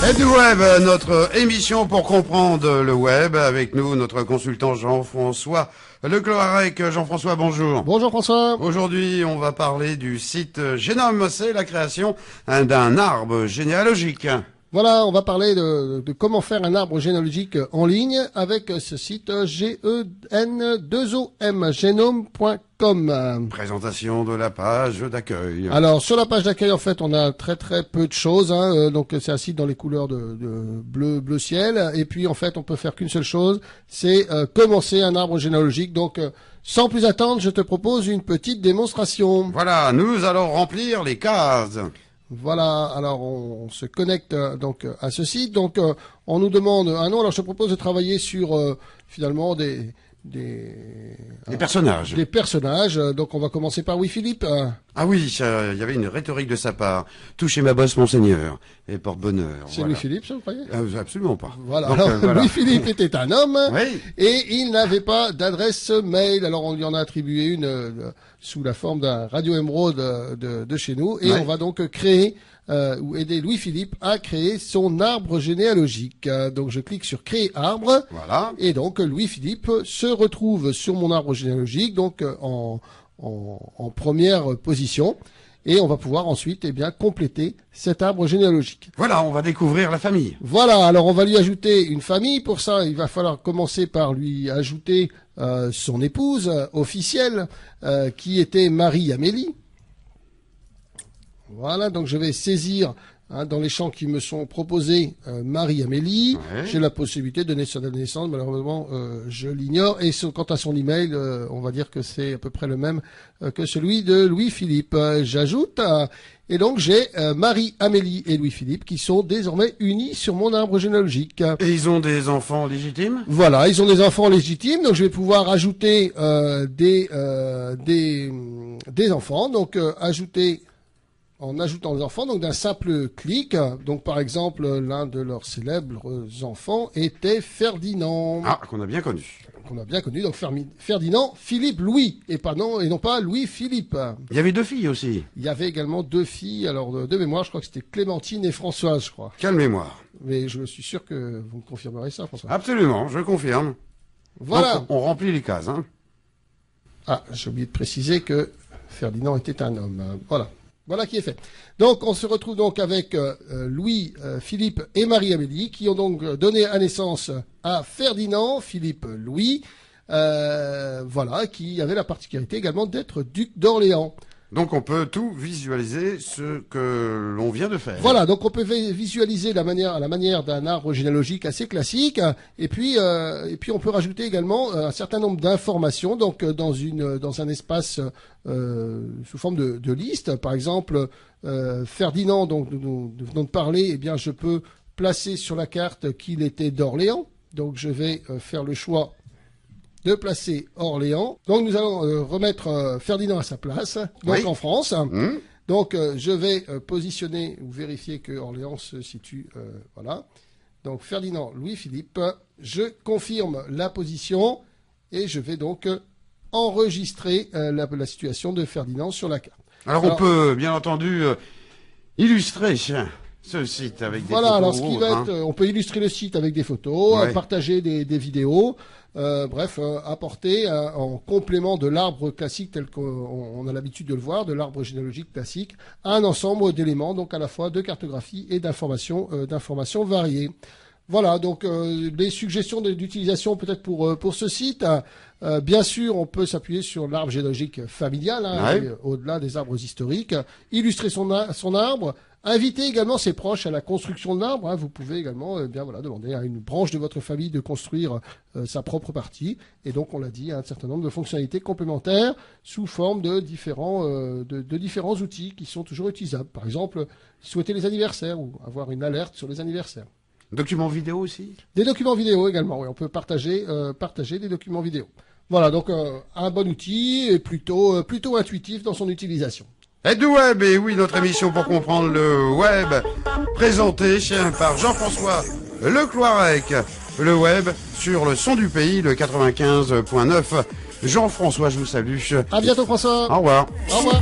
Et du web, notre émission pour comprendre le web. Avec nous, notre consultant Jean-François Lecloirec. Jean-François, bonjour. Bonjour François. Aujourd'hui, on va parler du site Génome. C'est la création d'un arbre généalogique. Voilà, on va parler de comment faire un arbre généalogique en ligne avec ce site GEN2OM, genome.com. Présentation de la page d'accueil. Alors, sur la page d'accueil, en fait, on a très peu de choses. Donc, c'est un site dans les couleurs de bleu ciel. Et puis, en fait, on peut faire qu'une seule chose, c'est commencer un arbre généalogique. Donc, sans plus attendre, je te propose une petite démonstration. Voilà, nous allons remplir les cases. Voilà, alors on se connecte donc à ce site. Donc on nous demande un nom. Alors je te propose de travailler sur finalement des personnages. Des personnages. Donc on va commencer par Louis-Philippe. Ah oui, il y avait une rhétorique de sa part. Touchez ma bosse, monseigneur, et porte bonheur. C'est voilà. Louis-Philippe, ça vous croyez? Absolument pas. Voilà. Donc, alors, voilà. Louis-Philippe était un homme, oui. Et il n'avait pas d'adresse mail. Alors on lui en a attribué une sous la forme d'un Radio Émeraude de chez nous, et on va donc créer ou aider Louis-Philippe à créer son arbre généalogique. Donc je clique sur créer arbre, voilà. Et donc Louis-Philippe se retrouve sur mon arbre généalogique, donc en première position, et on va pouvoir ensuite compléter cet arbre généalogique. Voilà, on va découvrir la famille. Voilà, alors on va lui ajouter une famille. Pour ça, il va falloir commencer par lui ajouter son épouse officielle, qui était Marie-Amélie. Voilà, donc je vais saisir dans les champs qui me sont proposés Marie-Amélie. Ouais. J'ai la possibilité de donner sa date de naissance, malheureusement je l'ignore. Et quant à son email, on va dire que c'est à peu près le même que celui de Louis-Philippe. J'ajoute, et donc j'ai Marie-Amélie et Louis-Philippe qui sont désormais unis sur mon arbre généalogique. Et ils ont des enfants légitimes? Voilà, ils ont des enfants légitimes, donc je vais pouvoir ajouter des enfants. Donc ajouter... En ajoutant les enfants, donc d'un simple clic. Donc par exemple, l'un de leurs célèbres enfants était Ferdinand. Ah, qu'on a bien connu. Qu'on a bien connu, donc Ferdinand Philippe Louis, et non pas Louis Philippe. Il y avait deux filles aussi. Il y avait également deux filles, alors de mémoire, je crois que c'était Clémentine et Françoise, je crois. Quelle mémoire. Mais je suis sûr que vous me confirmerez ça, François. Absolument, je confirme. Voilà. Donc, on remplit les cases. Ah, j'ai oublié de préciser que Ferdinand était un homme. Voilà. Voilà qui est fait. Donc, on se retrouve donc avec Louis, Philippe et Marie-Amélie qui ont donc donné à naissance à Ferdinand, Philippe, Louis, voilà, qui avait la particularité également d'être duc d'Orléans. Donc, on peut tout visualiser ce que l'on vient de faire. Voilà, donc on peut visualiser à la manière d'un arbre généalogique assez classique, et puis on peut rajouter également un certain nombre d'informations, donc dans un espace sous forme de liste. Par exemple, Ferdinand, donc nous venons de parler, eh bien je peux placer sur la carte qu'il était d'Orléans. Donc je vais faire le choix de placer Orléans. Donc nous allons remettre Ferdinand à sa place, donc oui. En France. Mmh. Donc je vais positionner ou vérifier que Orléans se situe, voilà. Donc Ferdinand Louis-Philippe, je confirme la position et je vais donc enregistrer la situation de Ferdinand sur la carte. Alors on peut bien entendu illustrer ce site avec des photos. Voilà, alors ce qui va être, on peut illustrer le site avec des photos, ouais. Partager des vidéos, bref, apporter en complément de l'arbre classique tel qu'on a l'habitude de le voir, de l'arbre généalogique classique, un ensemble d'éléments, donc à la fois de cartographie et d'informations variées. Voilà, donc les suggestions d'utilisation peut-être pour ce site. Bien sûr, on peut s'appuyer sur l'arbre généalogique familial, ouais. Au-delà des arbres historiques, illustrer son arbre. Invitez également ses proches à la construction de l'arbre. Vous pouvez également demander à une branche de votre famille de construire sa propre partie. Et donc, on l'a dit, un certain nombre de fonctionnalités complémentaires sous forme de différents outils qui sont toujours utilisables. Par exemple, souhaiter les anniversaires ou avoir une alerte sur les anniversaires. Documents vidéo aussi? Des documents vidéo également, oui. On peut partager des documents vidéo. Voilà, donc un bon outil et plutôt intuitif dans son utilisation. Et du web, et oui, notre émission pour comprendre le web, présentée par Jean-François Lecloirec. Le web sur le son du pays, le 95.9 Jean-François, je vous salue. À bientôt François. Au revoir. Au revoir.